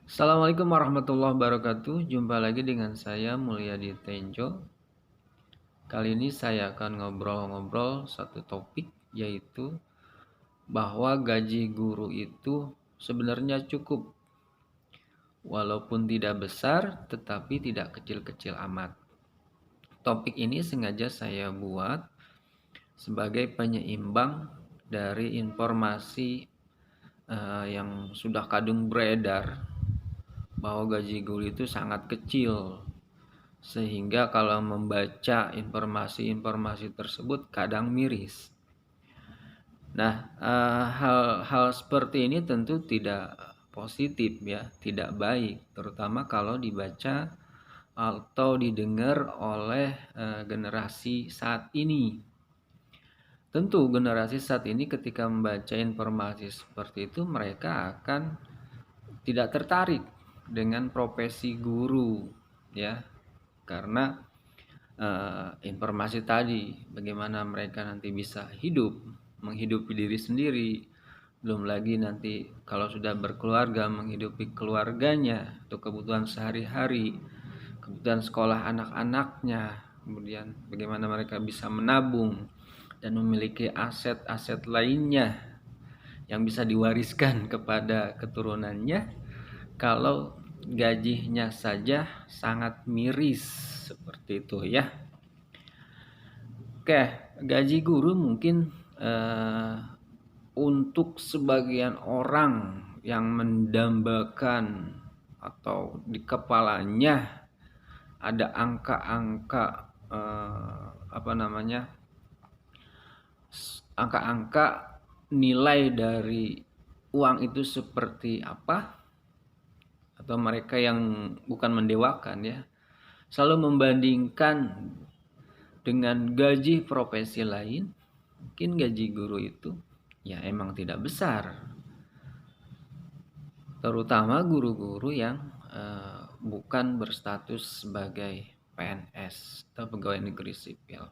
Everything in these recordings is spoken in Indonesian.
Assalamualaikum warahmatullahi wabarakatuh. Jumpa lagi dengan saya Mulyadi Tenjo. Kali ini saya akan ngobrol-ngobrol satu topik, yaitu bahwa gaji guru itu sebenarnya cukup. Walaupun tidak besar, tetapi tidak kecil-kecil amat. Topik ini sengaja saya buat sebagai penyeimbang dari informasi yang sudah kadung beredar bahwa gaji guru itu sangat kecil, sehingga kalau membaca informasi-informasi tersebut kadang miris. Nah, hal-hal seperti ini tentu tidak positif ya, tidak baik, terutama kalau dibaca atau didengar oleh generasi saat ini. Tentu generasi saat ini ketika membaca informasi seperti itu, mereka akan tidak tertarik dengan profesi guru ya, karena informasi tadi bagaimana mereka nanti bisa hidup, menghidupi diri sendiri, belum lagi nanti kalau sudah berkeluarga menghidupi keluarganya atau kebutuhan sehari-hari, kebutuhan sekolah anak-anaknya, kemudian bagaimana mereka bisa menabung dan memiliki aset-aset lainnya yang bisa diwariskan kepada keturunannya kalau gajinya saja sangat miris seperti itu ya. Oke, gaji guru mungkin untuk sebagian orang yang mendambakan atau di kepalanya ada angka-angka angka-angka nilai dari uang itu seperti apa, atau mereka yang bukan mendewakan ya, selalu membandingkan dengan gaji profesi lain. Mungkin gaji guru itu ya emang tidak besar, terutama guru-guru yang bukan berstatus sebagai PNS atau pegawai negeri sipil.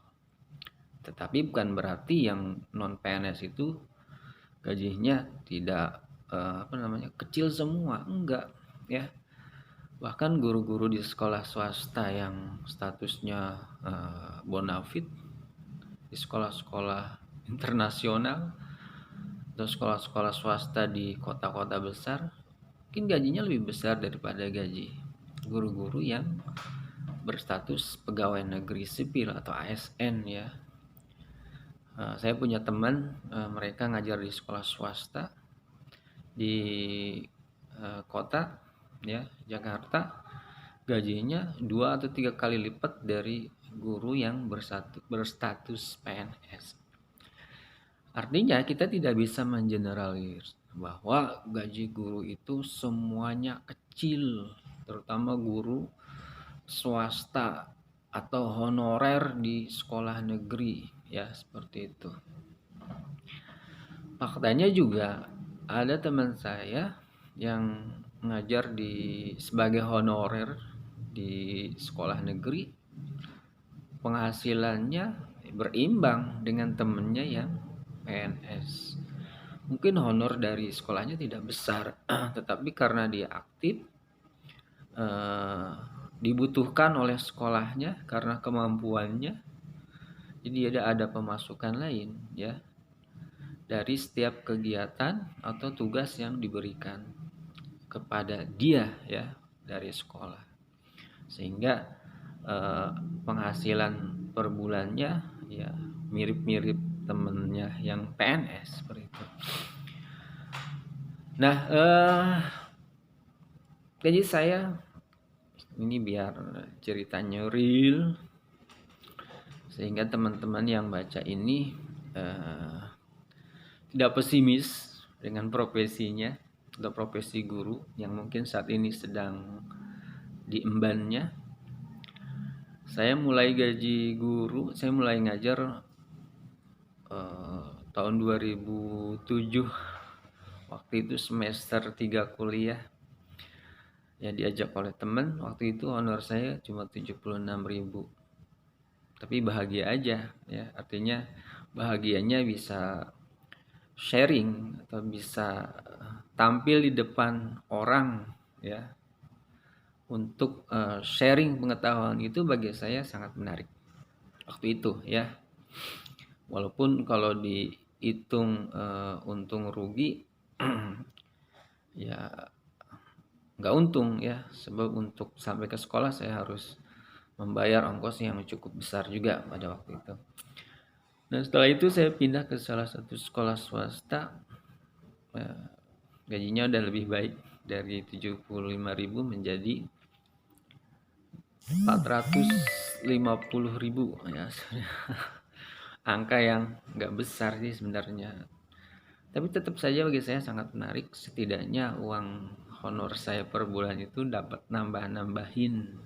Tetapi bukan berarti yang non PNS itu gajinya tidak kecil semua, enggak ya. Bahkan guru-guru di sekolah swasta yang statusnya bonafit, di sekolah-sekolah internasional atau sekolah-sekolah swasta di kota-kota besar, mungkin gajinya lebih besar daripada gaji guru-guru yang berstatus pegawai negeri sipil atau ASN ya. Saya punya teman, mereka ngajar di sekolah swasta di kota ya, Jakarta, gajinya 2 atau 3 kali lipat dari guru yang berstatus PNS. Artinya kita tidak bisa mengeneralis bahwa gaji guru itu semuanya kecil, terutama guru swasta atau honorer di sekolah negeri ya, seperti itu. Faktanya juga ada teman saya yang ngajar sebagai honorer di sekolah negeri, penghasilannya berimbang dengan temennya yang PNS. Mungkin honor dari sekolahnya tidak besar, tetapi karena dia aktif, dibutuhkan oleh sekolahnya karena kemampuannya, jadi ada pemasukan lain ya dari setiap kegiatan atau tugas yang diberikan kepada dia ya dari sekolah, sehingga penghasilan per bulannya ya mirip-mirip temennya yang PNS seperti itu. Nah, jadi saya ini biar ceritanya real, sehingga teman-teman yang baca ini tidak pesimis dengan profesinya atau profesi guru yang mungkin saat ini sedang diembannya. Saya mulai gaji guru, saya mulai ngajar tahun 2007. Waktu itu semester 3 kuliah. Ya diajak oleh teman, waktu itu honor saya cuma 76.000. Tapi bahagia aja ya, artinya bahagianya bisa sharing atau bisa tampil di depan orang ya. Untuk sharing pengetahuan itu bagi saya sangat menarik waktu itu ya. Walaupun kalau dihitung untung rugi ya nggak untung ya, sebab untuk sampai ke sekolah saya harus membayar ongkos yang cukup besar juga pada waktu itu. Dan setelah itu saya pindah ke salah satu sekolah swasta, gajinya udah lebih baik, dari 75.000 menjadi 450.000 ya. Angka yang nggak besar sih sebenarnya. Tapi tetap saja bagi saya sangat menarik, setidaknya uang honor saya per bulan itu dapat nambahin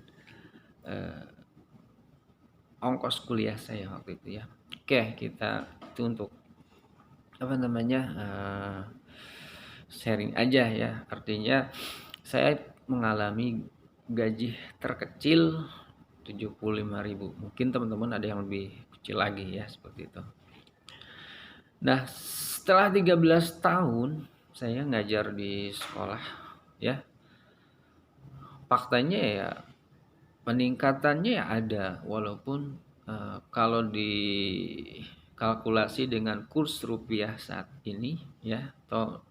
ongkos kuliah saya waktu itu ya. Oke, kita itu untuk apa namanya sharing aja ya. Artinya saya mengalami gaji terkecil 75.000. Mungkin teman-teman ada yang lebih kecil lagi ya seperti itu. Nah, setelah 13 tahun saya ngajar di sekolah ya. Faktanya ya peningkatannya ya ada, walaupun kalau dikalkulasi dengan kurs rupiah saat ini ya, atau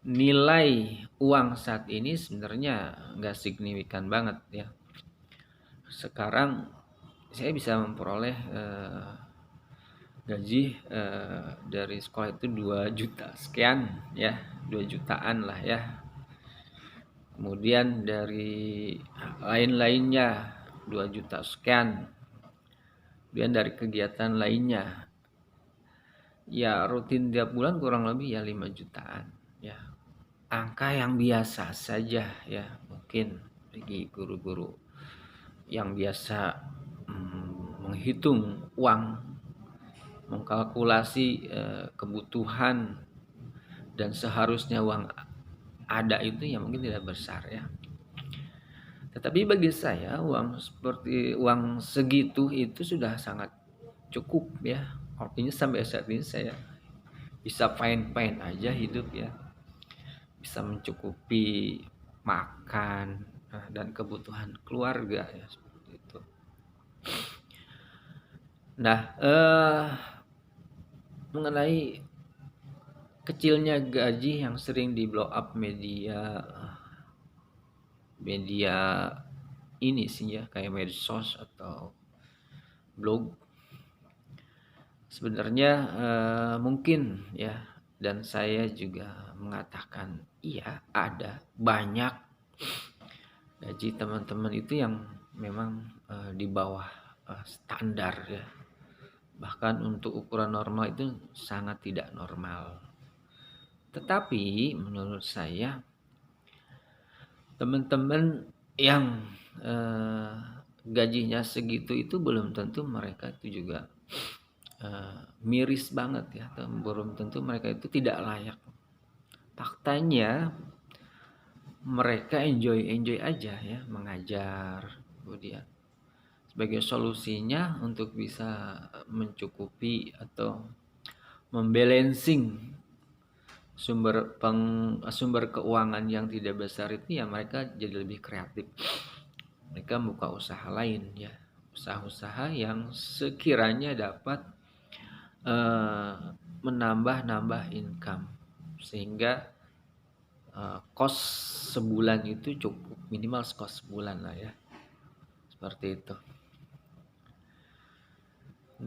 nilai uang saat ini sebenarnya nggak signifikan banget ya. Sekarang saya bisa memperoleh gaji dari sekolah itu 2 juta sekian ya, 2 jutaan lah ya. Kemudian dari lain-lainnya 2 juta sekian. Kemudian dari kegiatan lainnya ya rutin tiap bulan kurang lebih ya 5 jutaan ya. Angka yang biasa saja ya, mungkin bagi guru-guru yang biasa menghitung uang, mengkalkulasi kebutuhan dan seharusnya uang ada itu ya mungkin tidak besar ya. Tetapi bagi saya uang seperti uang segitu itu sudah sangat cukup ya. Artinya sampai saat ini saya bisa fine-fine aja hidup ya. Bisa mencukupi makan dan kebutuhan keluarga ya seperti itu. Nah, mengenai kecilnya gaji yang sering di blow up media ini sih ya, kayak medsos atau blog, sebenarnya mungkin ya, dan saya juga mengatakan iya ada banyak gaji teman-teman itu yang memang di bawah standar ya, bahkan untuk ukuran normal itu sangat tidak normal. Tetapi menurut saya teman-teman yang gajinya segitu itu belum tentu mereka itu juga miris banget ya, atau belum tentu mereka itu tidak layak. Faktanya mereka enjoy aja ya mengajar. Kemudian sebagai solusinya untuk bisa mencukupi atau membalancing sumber keuangan yang tidak besar itu ya, mereka jadi lebih kreatif. Mereka buka usaha lain ya, usaha-usaha yang sekiranya dapat menambah income, sehingga kos sebulan itu cukup, minimal kos sebulan lah ya, seperti itu.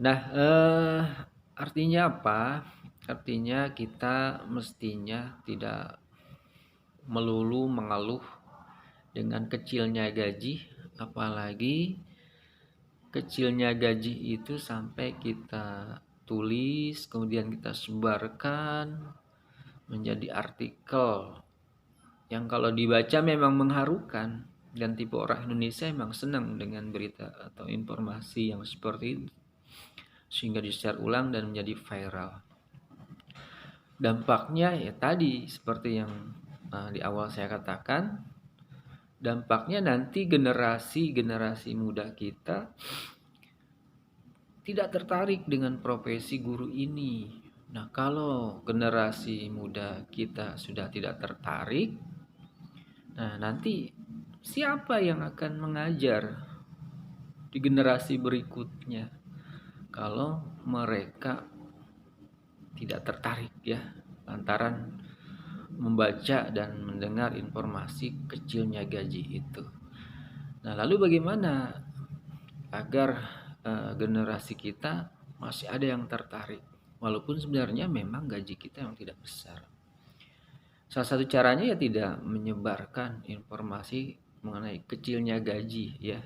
Nah, artinya apa? Artinya kita mestinya tidak melulu mengeluh dengan kecilnya gaji, apalagi kecilnya gaji itu sampai kita tulis kemudian kita sebarkan menjadi artikel yang kalau dibaca memang mengharukan, dan tipe orang Indonesia memang senang dengan berita atau informasi yang seperti itu, sehingga di-share ulang dan menjadi viral. Dampaknya ya tadi seperti yang di awal saya katakan, dampaknya nanti generasi muda kita tidak tertarik dengan profesi guru ini. Nah, kalau generasi muda kita sudah tidak tertarik, Nah, nanti siapa yang akan mengajar di generasi berikutnya kalau mereka tidak tertarik ya lantaran membaca dan mendengar informasi kecilnya gaji itu. Nah, lalu bagaimana agar generasi kita masih ada yang tertarik walaupun sebenarnya memang gaji kita yang tidak besar. Salah satu caranya ya tidak menyebarkan informasi mengenai kecilnya gaji ya.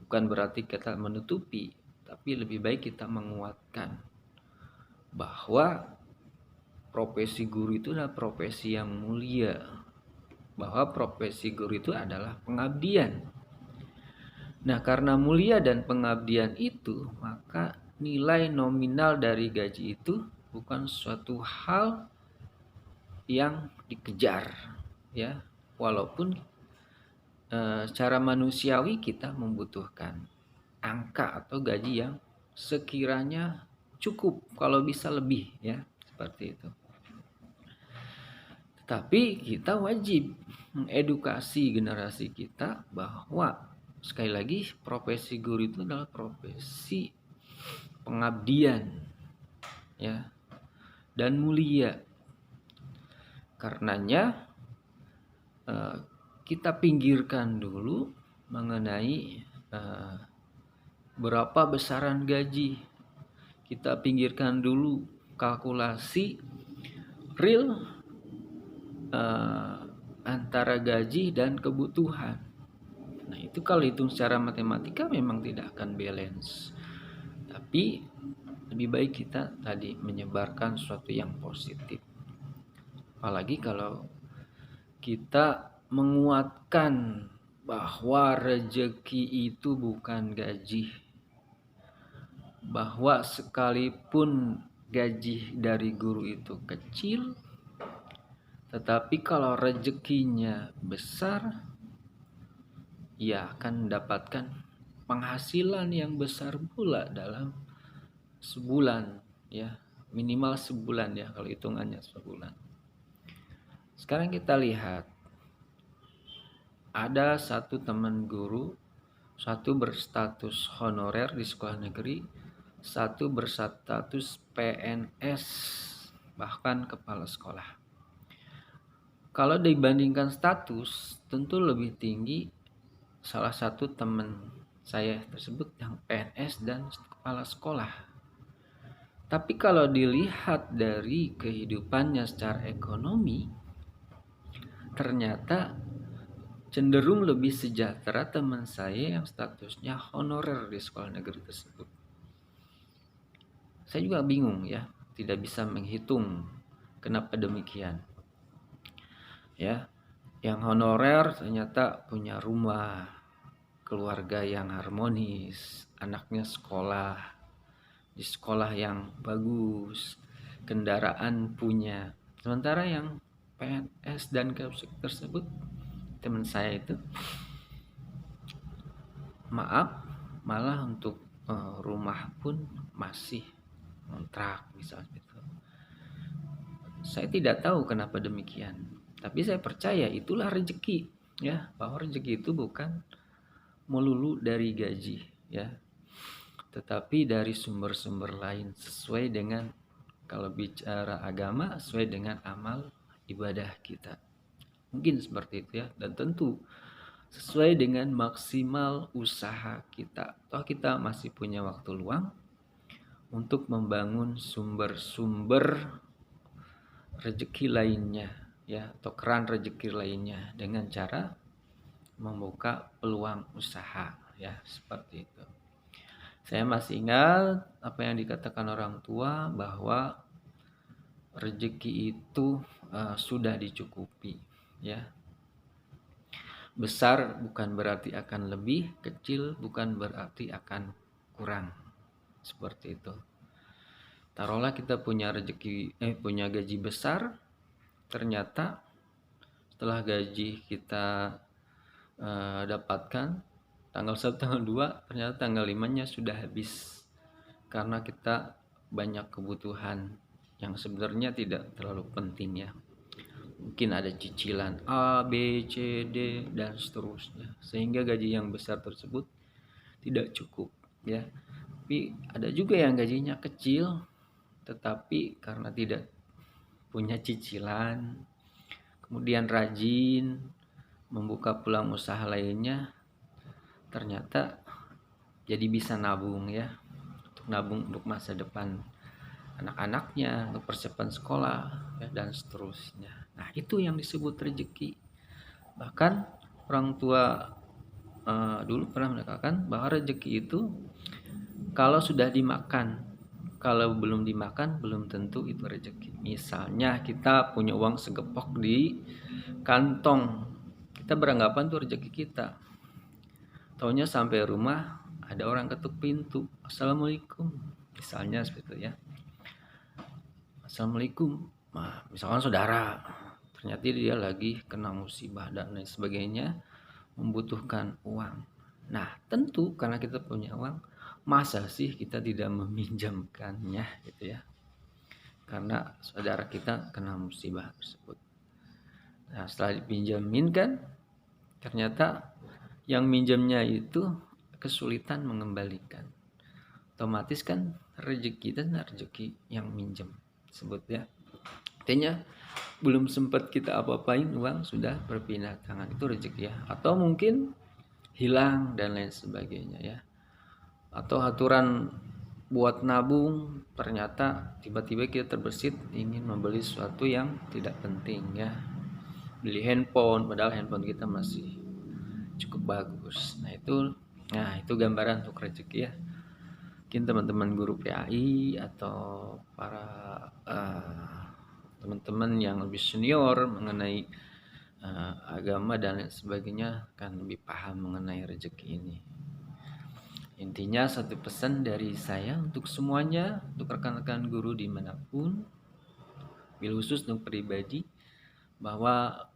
Bukan berarti kita menutupi, tapi lebih baik kita menguatkan bahwa profesi guru itu adalah profesi yang mulia. Bahwa profesi guru itu adalah pengabdian. Nah, karena mulia dan pengabdian itu, maka nilai nominal dari gaji itu bukan suatu hal yang dikejar ya. Walaupun secara manusiawi kita membutuhkan angka atau gaji yang sekiranya cukup, kalau bisa lebih ya, seperti itu. Tetapi kita wajib mengedukasi generasi kita bahwa sekali lagi profesi guru itu adalah profesi pengabdian ya dan mulia. Karenanya kita pinggirkan dulu mengenai berapa besaran gaji. Kita pinggirkan dulu kalkulasi real antara gaji dan kebutuhan. Nah, itu kalau hitung secara matematika memang tidak akan balance. Tapi lebih baik kita tadi menyebarkan sesuatu yang positif. Apalagi kalau kita menguatkan bahwa rezeki itu bukan gaji. Bahwa sekalipun gaji dari guru itu kecil, tetapi kalau rezekinya besar, ia akan mendapatkan penghasilan yang besar pula dalam sebulan ya, minimal sebulan ya kalau hitungannya sebulan. Sekarang kita lihat ada satu teman guru, satu berstatus honorer di sekolah negeri, satu berstatus PNS bahkan kepala sekolah. Kalau dibandingkan status, tentu lebih tinggi salah satu teman saya tersebut yang PNS dan kepala sekolah. Tapi kalau dilihat dari kehidupannya secara ekonomi, ternyata cenderung lebih sejahtera teman saya yang statusnya honorer di sekolah negeri tersebut. Saya juga bingung ya, tidak bisa menghitung kenapa demikian. Ya, yang honorer ternyata punya rumah, keluarga yang harmonis, anaknya sekolah di sekolah yang bagus, kendaraan punya. Sementara yang PNS dan kapsik tersebut, teman saya itu, maaf, malah untuk rumah pun masih kontrak misalnya itu. Saya tidak tahu kenapa demikian. Tapi saya percaya itulah rezeki ya, bahwa rezeki itu bukan melulu dari gaji ya, tetapi dari sumber-sumber lain sesuai dengan, kalau bicara agama, sesuai dengan amal ibadah kita. Mungkin seperti itu ya, dan tentu sesuai dengan maksimal usaha kita. Toh kita masih punya waktu luang untuk membangun sumber-sumber rezeki lainnya ya, atau keran rezeki lainnya dengan cara membuka peluang usaha ya, seperti itu. Saya masih ingat apa yang dikatakan orang tua bahwa rezeki itu sudah dicukupi ya. Besar bukan berarti akan lebih, kecil bukan berarti akan kurang. Seperti itu. Taruhlah kita punya punya gaji besar, ternyata setelah gaji kita dapatkan tanggal 1, tanggal 2, ternyata tanggal 5-nya sudah habis karena kita banyak kebutuhan yang sebenarnya tidak terlalu penting ya. mungkin ada cicilan A, B, C, D dan seterusnya, sehingga gaji yang besar tersebut tidak cukup ya. Tapi ada juga yang gajinya kecil tetapi karena tidak punya cicilan, kemudian rajin membuka peluang usaha lainnya, ternyata jadi bisa nabung ya, untuk nabung untuk masa depan anak-anaknya, untuk persiapan sekolah ya, dan seterusnya. Nah, itu yang disebut rezeki. Bahkan orang tua dulu pernah mengatakan bahwa rezeki itu kalau sudah dimakan, kalau belum dimakan belum tentu itu rezeki. Misalnya kita punya uang segepok di kantong, kita beranggapan itu rezeki kita. Taunya sampai rumah ada orang ketuk pintu, assalamualaikum, misalnya seperti itu ya. Assalamualaikum, nah, misalkan saudara, ternyata dia lagi kena musibah dan lain sebagainya, membutuhkan uang. Nah, tentu karena kita punya uang, masa sih kita tidak meminjamkannya gitu ya. Karena saudara kita kena musibah tersebut. Nah, setelah dipinjamin kan, ternyata yang minjamnya itu kesulitan mengembalikan. Otomatis kan rezeki dan rezeki yang minjem tersebut ya. Artinya belum sempat kita apa-apain uang sudah berpindah tangan, itu rezeki ya. Atau mungkin hilang dan lain sebagainya ya. Atau aturan buat nabung ternyata tiba-tiba kita terbersit ingin membeli sesuatu yang tidak penting ya, beli handphone padahal handphone kita masih cukup bagus. Nah itu gambaran untuk rezeki ya. Mungkin teman-teman guru PAI atau para teman-teman yang lebih senior mengenai agama dan lain sebagainya kan lebih paham mengenai rezeki ini. Intinya satu pesan dari saya untuk semuanya, untuk rekan-rekan guru dimanapun, bil khusus untuk pribadi, bahwa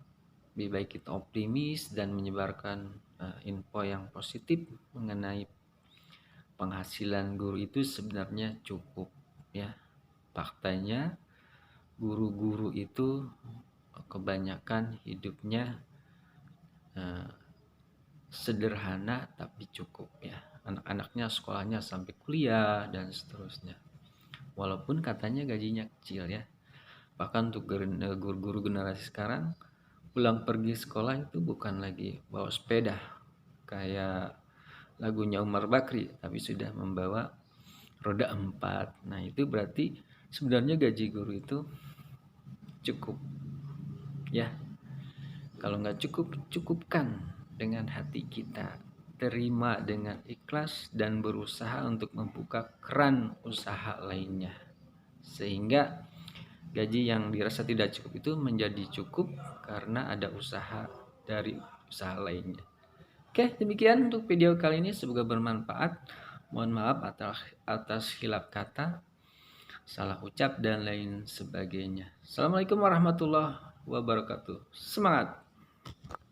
lebih baik kita optimis dan menyebarkan info yang positif mengenai penghasilan guru itu sebenarnya cukup ya. Faktanya guru-guru itu kebanyakan hidupnya sederhana tapi cukup ya. Anak-anaknya sekolahnya sampai kuliah dan seterusnya. Walaupun katanya gajinya kecil ya. Bahkan untuk guru-guru generasi sekarang pulang pergi sekolah itu bukan lagi bawa sepeda kayak lagunya Umar Bakri, tapi sudah membawa roda 4. Nah itu berarti sebenarnya gaji guru itu cukup ya. Kalau nggak cukup, cukupkan dengan hati kita, terima dengan ikhlas dan berusaha untuk membuka keran usaha lainnya, sehingga gaji yang dirasa tidak cukup itu menjadi cukup karena ada usaha dari usaha lainnya. Oke, demikian untuk video kali ini, semoga bermanfaat. Mohon maaf atas hilap kata, salah ucap dan lain sebagainya. Assalamualaikum warahmatullahi wabarakatuh. Semangat.